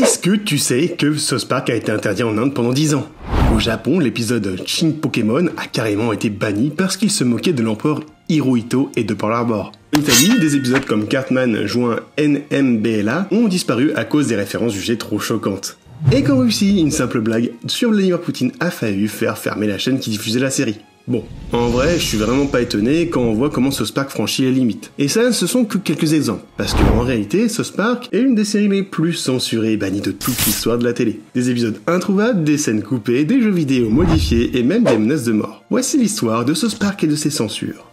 Est-ce que tu sais que South Park a été interdit en Inde pendant 10 ans? Au Japon, l'épisode Shin Pokémon a carrément été banni parce qu'il se moquait de l'empereur Hirohito et de Pearl Harbor. En Italie, des épisodes comme Cartman joint NMBLA ont disparu à cause des références jugées trop choquantes. Et qu'en Russie, une simple blague sur Vladimir Poutine a failli faire fermer la chaîne qui diffusait la série. Bon, en vrai, je suis vraiment pas étonné quand on voit comment South Park franchit les limites. Et ça, ce sont que quelques exemples. Parce que, en réalité, South Park est une des séries les plus censurées et bannies de toute l'histoire de la télé. Des épisodes introuvables, des scènes coupées, des jeux vidéo modifiés et même des menaces de mort. Voici l'histoire de South Park et de ses censures.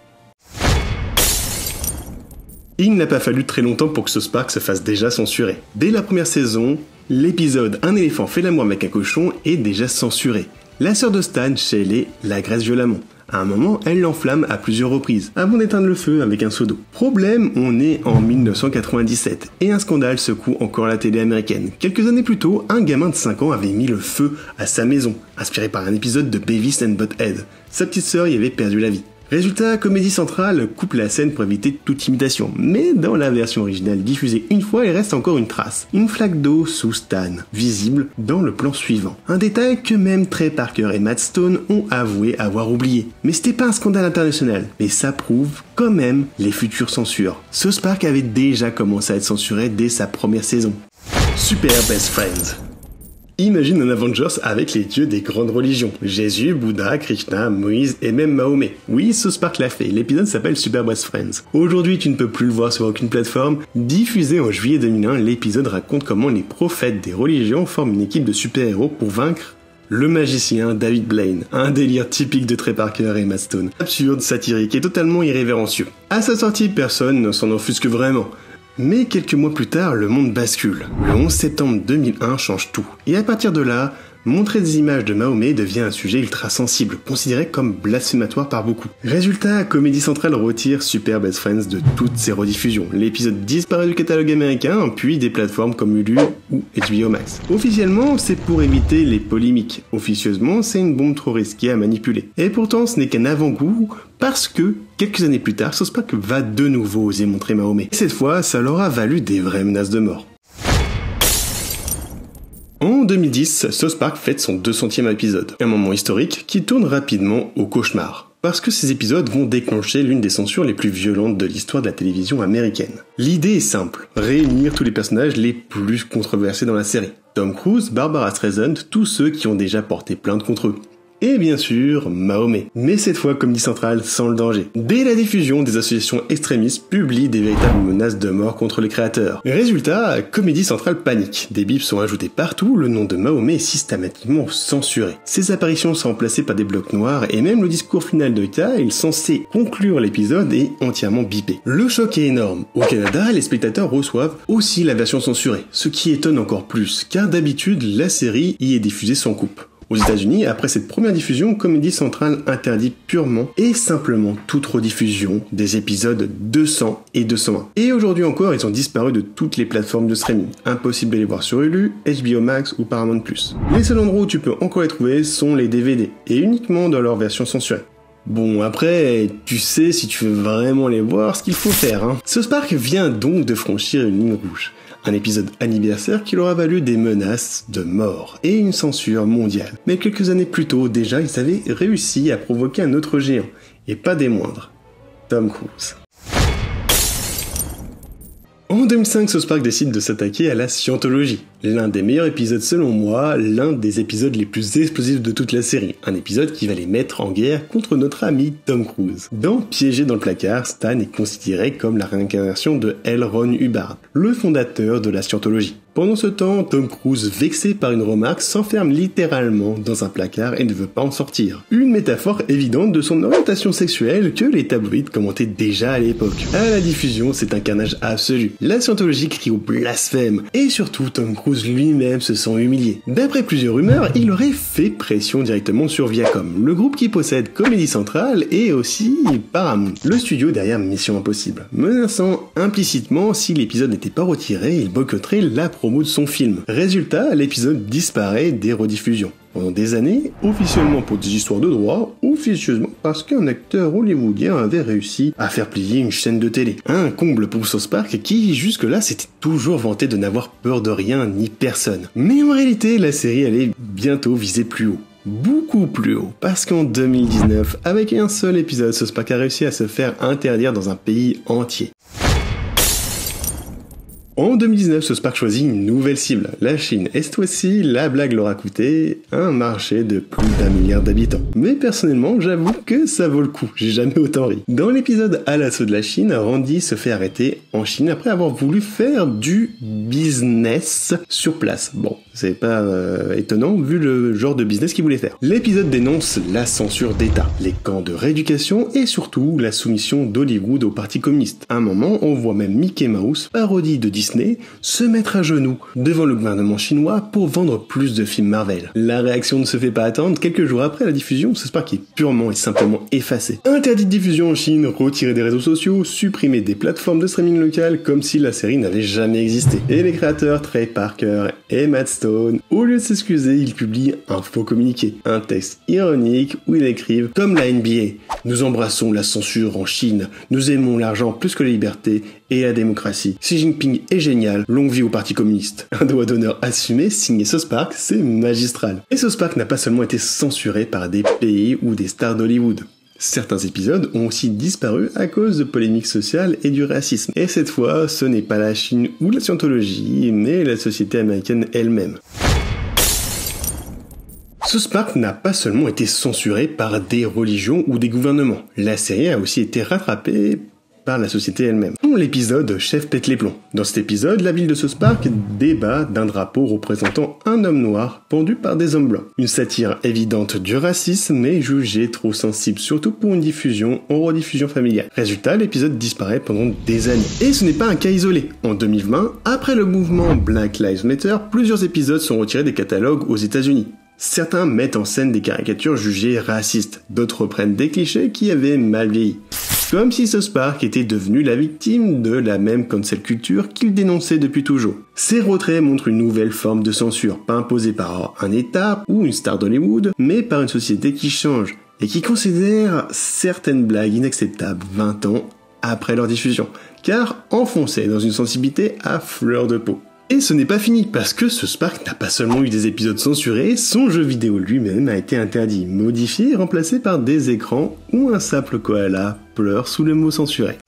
Il n'a pas fallu très longtemps pour que South Park se fasse déjà censurer. Dès la première saison, l'épisode Un éléphant fait l'amour avec un cochon est déjà censuré. La sœur de Stan, Shelley, l'agresse violemment. À un moment, elle l'enflamme à plusieurs reprises, avant d'éteindre le feu avec un seau d'eau. Problème, on est en 1997, et un scandale secoue encore la télé américaine. Quelques années plus tôt, un gamin de 5 ans avait mis le feu à sa maison, inspiré par un épisode de Beavis and Butt-Head. Sa petite sœur y avait perdu la vie. Résultat, Comédie Centrale coupe la scène pour éviter toute imitation, mais dans la version originale diffusée une fois, il reste encore une trace. Une flaque d'eau sous Stan, visible dans le plan suivant. Un détail que même Trey Parker et Matt Stone ont avoué avoir oublié. Mais c'était pas un scandale international, mais ça prouve quand même les futures censures. South Park avait déjà commencé à être censuré dès sa première saison. Super Best Friends. Imagine un Avengers avec les dieux des grandes religions. Jésus, Bouddha, Krishna, Moïse et même Mahomet. Oui, South Park l'a fait, l'épisode s'appelle Super Best Friends. Aujourd'hui, tu ne peux plus le voir sur aucune plateforme. Diffusé en juillet 2001, l'épisode raconte comment les prophètes des religions forment une équipe de super-héros pour vaincre le magicien David Blaine. Un délire typique de Trey Parker et Matt Stone. Absurde, satirique et totalement irrévérencieux. À sa sortie, personne ne s'en offusque vraiment. Mais quelques mois plus tard, le monde bascule. Le 11 septembre 2001 change tout. Et à partir de là, montrer des images de Mahomet devient un sujet ultra sensible, considéré comme blasphématoire par beaucoup. Résultat, Comédie Centrale retire Super Best Friends de toutes ses rediffusions. L'épisode disparaît du catalogue américain, puis des plateformes comme Hulu ou HBO Max. Officiellement, c'est pour éviter les polémiques. Officieusement, c'est une bombe trop risquée à manipuler. Et pourtant, ce n'est qu'un avant-goût, parce que, quelques années plus tard, South Park va de nouveau oser montrer Mahomet. Et cette fois, ça leur a valu des vraies menaces de mort. En 2010, South Park fête son 200e épisode, un moment historique qui tourne rapidement au cauchemar, parce que ces épisodes vont déclencher l'une des censures les plus violentes de l'histoire de la télévision américaine. L'idée est simple, réunir tous les personnages les plus controversés dans la série. Tom Cruise, Barbara Streisand, tous ceux qui ont déjà porté plainte contre eux. Et bien sûr, Mahomet. Mais cette fois, Comédie Centrale sans le danger. Dès la diffusion, des associations extrémistes publient des véritables menaces de mort contre les créateurs. Résultat, Comédie Centrale panique. Des bips sont ajoutés partout, le nom de Mahomet est systématiquement censuré. Ses apparitions sont remplacées par des blocs noirs et même le discours final de Kyle, censé conclure l'épisode, est entièrement bipé. Le choc est énorme. Au Canada, les spectateurs reçoivent aussi la version censurée, ce qui étonne encore plus, car d'habitude, la série y est diffusée sans coupe. Aux États-Unis, après cette première diffusion, Comédie Centrale interdit purement et simplement toute rediffusion des épisodes 200 et 201. Et aujourd'hui encore, ils ont disparu de toutes les plateformes de streaming. Impossible de les voir sur Hulu, HBO Max ou Paramount+. Les seuls endroits où tu peux encore les trouver sont les DVD, et uniquement dans leur version censurée. Bon, après, tu sais si tu veux vraiment les voir ce qu'il faut faire, hein. South Park vient donc de franchir une ligne rouge. Un épisode anniversaire qui leur a valu des menaces de mort et une censure mondiale. Mais quelques années plus tôt, déjà, ils avaient réussi à provoquer un autre géant, et pas des moindres, Tom Cruise. En 2005, South Park décide de s'attaquer à la scientologie. L'un des meilleurs épisodes selon moi, l'un des épisodes les plus explosifs de toute la série. Un épisode qui va les mettre en guerre contre notre ami Tom Cruise. Dans Piégé dans le placard, Stan est considéré comme la réincarnation de L. Ron Hubbard, le fondateur de la scientologie. Pendant ce temps, Tom Cruise, vexé par une remarque, s'enferme littéralement dans un placard et ne veut pas en sortir. Une métaphore évidente de son orientation sexuelle que les tabloïds commentaient déjà à l'époque. À la diffusion, c'est un carnage absolu. La scientologie crie au blasphème, et surtout Tom Cruise lui-même se sent humilié. D'après plusieurs rumeurs, il aurait fait pression directement sur Viacom, le groupe qui possède Comédie Centrale et aussi Paramount, le studio derrière Mission Impossible, menaçant implicitement si l'épisode n'était pas retiré, il boycotterait la production promo de son film. Résultat, l'épisode disparaît des rediffusions. Pendant des années, officiellement pour des histoires de droit, officieusement parce qu'un acteur hollywoodien avait réussi à faire plier une chaîne de télé. Un comble pour South Park qui, jusque-là, s'était toujours vanté de n'avoir peur de rien ni personne. Mais en réalité, la série allait bientôt viser plus haut. Beaucoup plus haut, parce qu'en 2019, avec un seul épisode, South Park a réussi à se faire interdire dans un pays entier. En 2019, South Park choisit une nouvelle cible, la Chine. Et cette fois-ci, la blague leur a coûté un marché de plus d'1 milliard d'habitants. Mais personnellement, j'avoue que ça vaut le coup, j'ai jamais autant ri. Dans l'épisode à l'assaut de la Chine, Randy se fait arrêter en Chine après avoir voulu faire du business sur place. Bon, c'est pas étonnant vu le genre de business qu'il voulait faire. L'épisode dénonce la censure d'État, les camps de rééducation et surtout la soumission d'Hollywood au parti communiste. À un moment, on voit même Mickey Mouse, parodie de Disney, se mettre à genoux devant le gouvernement chinois pour vendre plus de films Marvel. La réaction ne se fait pas attendre, quelques jours après la diffusion, South Park est purement et simplement effacé. Interdit de diffusion en Chine, retiré des réseaux sociaux, supprimé des plateformes de streaming locales comme si la série n'avait jamais existé. Et les créateurs Trey Parker et Matt Stone, au lieu de s'excuser, ils publient un faux communiqué, un texte ironique où ils écrivent « Comme la NBA, nous embrassons la censure en Chine, nous aimons l'argent plus que la liberté et la démocratie. Xi Jinping est génial, longue vie au parti communiste. » Un doigt d'honneur assumé, signé South Park, c'est magistral. Et South Park n'a pas seulement été censuré par des pays ou des stars d'Hollywood. Certains épisodes ont aussi disparu à cause de polémiques sociales et du racisme. Et cette fois, ce n'est pas la Chine ou la scientologie, mais la société américaine elle-même. South Park n'a pas seulement été censuré par des religions ou des gouvernements. La série a aussi été rattrapée par la société elle-même. L'épisode Chef pète les plombs. Dans cet épisode, la ville de South Park débat d'un drapeau représentant un homme noir pendu par des hommes blancs. Une satire évidente du racisme, mais jugée trop sensible, surtout pour une diffusion en rediffusion familiale. Résultat, l'épisode disparaît pendant des années. Et ce n'est pas un cas isolé. En 2020, après le mouvement Black Lives Matter, plusieurs épisodes sont retirés des catalogues aux États-Unis. Certains mettent en scène des caricatures jugées racistes, d'autres reprennent des clichés qui avaient mal vieilli. Comme si South Park était devenu la victime de la même cancel culture qu'il dénonçait depuis toujours. Ces retraits montrent une nouvelle forme de censure, pas imposée par un État ou une star d'Hollywood, mais par une société qui change et qui considère certaines blagues inacceptables 20 ans après leur diffusion, car enfoncées dans une sensibilité à fleur de peau. Et ce n'est pas fini, parce que South Park n'a pas seulement eu des épisodes censurés, son jeu vidéo lui-même a été interdit, modifié et remplacé par des écrans où un simple koala pleure sous le mot censuré.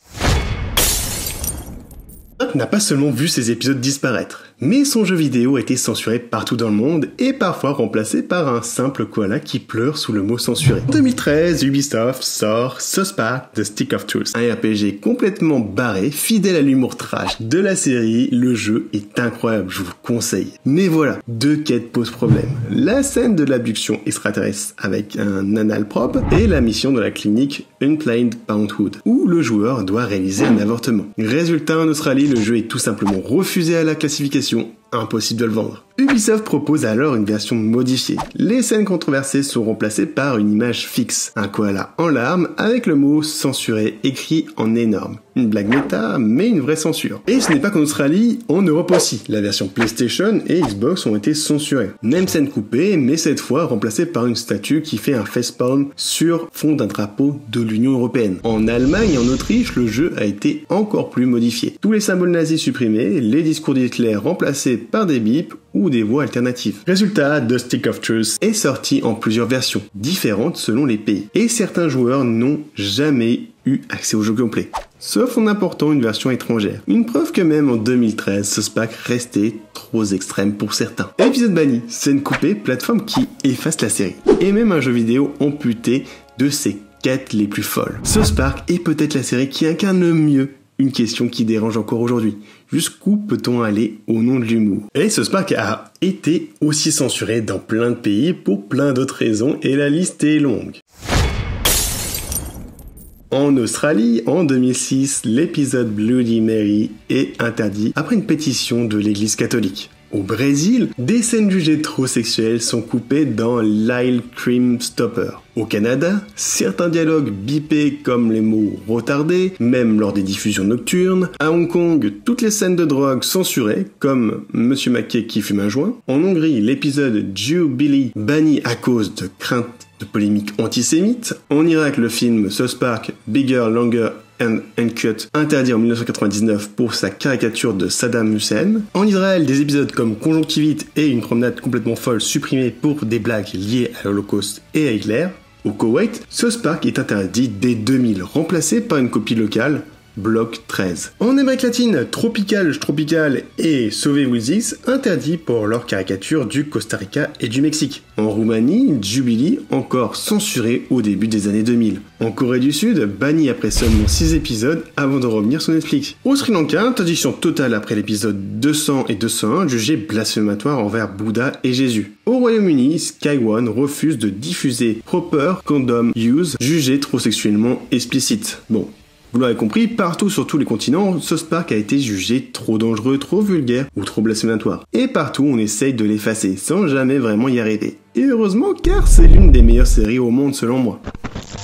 South Park n'a pas seulement vu ses épisodes disparaître, mais son jeu vidéo a été censuré partout dans le monde et parfois remplacé par un simple koala qui pleure sous le mot censuré. En 2013, Ubisoft sort South Park The Stick of Truth, un RPG complètement barré, fidèle à l'humour trash de la série. Le jeu est incroyable, je vous le conseille. Mais voilà, deux quêtes posent problème. La scène de l'abduction extraterrestre avec un anal propre et la mission de la clinique Unplanned Parenthood, où le joueur doit réaliser un avortement. Résultat, en Australie, le jeu est tout simplement refusé à la classification. Impossible de le vendre. Ubisoft propose alors une version modifiée. Les scènes controversées sont remplacées par une image fixe, un koala en larmes avec le mot censuré écrit en énorme. Une blague méta, mais une vraie censure. Et ce n'est pas qu'en Australie, en Europe aussi. La version PlayStation et Xbox ont été censurées. Même scène coupée, mais cette fois remplacée par une statue qui fait un facepalm sur fond d'un drapeau de l'Union Européenne. En Allemagne et en Autriche, le jeu a été encore plus modifié. Tous les symboles nazis supprimés, les discours d'Hitler remplacés par des bips ou des voix alternatives. Résultat, The Stick of Truth est sorti en plusieurs versions, différentes selon les pays. Et certains joueurs n'ont jamais eu accès au jeu complet, sauf en important une version étrangère. Une preuve que même en 2013, South Park restait trop extrême pour certains. Épisode banni, scène coupée, plateforme qui efface la série. Et même un jeu vidéo amputé de ses quêtes les plus folles. South Park est peut-être la série qui incarne le mieux une question qui dérange encore aujourd'hui. Jusqu'où peut-on aller au nom de l'humour? Et South Park a été aussi censuré dans plein de pays pour plein d'autres raisons et la liste est longue. En Australie, en 2006, l'épisode Bloody Mary est interdit après une pétition de l'église catholique. Au Brésil, des scènes jugées trop sexuelles sont coupées dans l'Ile Crime Stopper. Au Canada, certains dialogues bipés comme les mots retardés, même lors des diffusions nocturnes. À Hong Kong, toutes les scènes de drogue censurées, comme Monsieur McKay qui fume un joint. En Hongrie, l'épisode Jubilee banni à cause de craintes de polémiques antisémites. En Irak, le film South Park Bigger, Longer and Uncut, interdit en 1999 pour sa caricature de Saddam Hussein. En Israël, des épisodes comme Conjonctivite et Une promenade complètement folle supprimés pour des blagues liées à l'Holocauste et à Hitler. Au Koweït, South Park est interdit dès 2000, remplacé par une copie locale, Bloc 13. En Amérique latine, Tropical et Sauvé Wilsis interdits pour leur caricature du Costa Rica et du Mexique. En Roumanie, Jubilee encore censuré au début des années 2000. En Corée du Sud, banni après seulement 6 épisodes avant de revenir sur Netflix. Au Sri Lanka, interdiction totale après l'épisode 200 et 201 jugé blasphématoire envers Bouddha et Jésus. Au Royaume-Uni, Sky One refuse de diffuser Proper Condom Use, jugé trop sexuellement explicite. Bon. Vous l'aurez compris, partout sur tous les continents, South Park a été jugé trop dangereux, trop vulgaire ou trop blasphématoire. Et partout, on essaye de l'effacer, sans jamais vraiment y arriver. Et heureusement, car c'est l'une des meilleures séries au monde selon moi.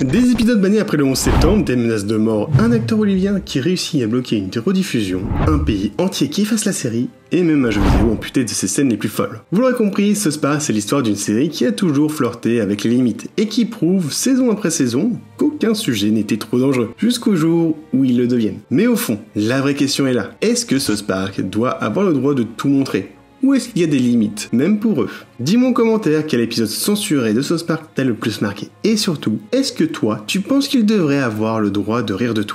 Des épisodes bannis après le 11 septembre, des menaces de mort, un acteur bolivien qui réussit à bloquer une rediffusion, un pays entier qui efface la série, et même un jeu vidéo amputé de ses scènes les plus folles. Vous l'aurez compris, South Park c'est l'histoire d'une série qui a toujours flirté avec les limites, et qui prouve, saison après saison, qu'aucun sujet n'était trop dangereux, jusqu'au jour où ils le deviennent. Mais au fond, la vraie question est là. Est-ce que South Park doit avoir le droit de tout montrer ? Ou est-ce qu'il y a des limites, même pour eux? Dis-moi en commentaire quel épisode censuré de South Park t'a le plus marqué. Et surtout, est-ce que toi, tu penses qu'il devrait avoir le droit de rire de tout?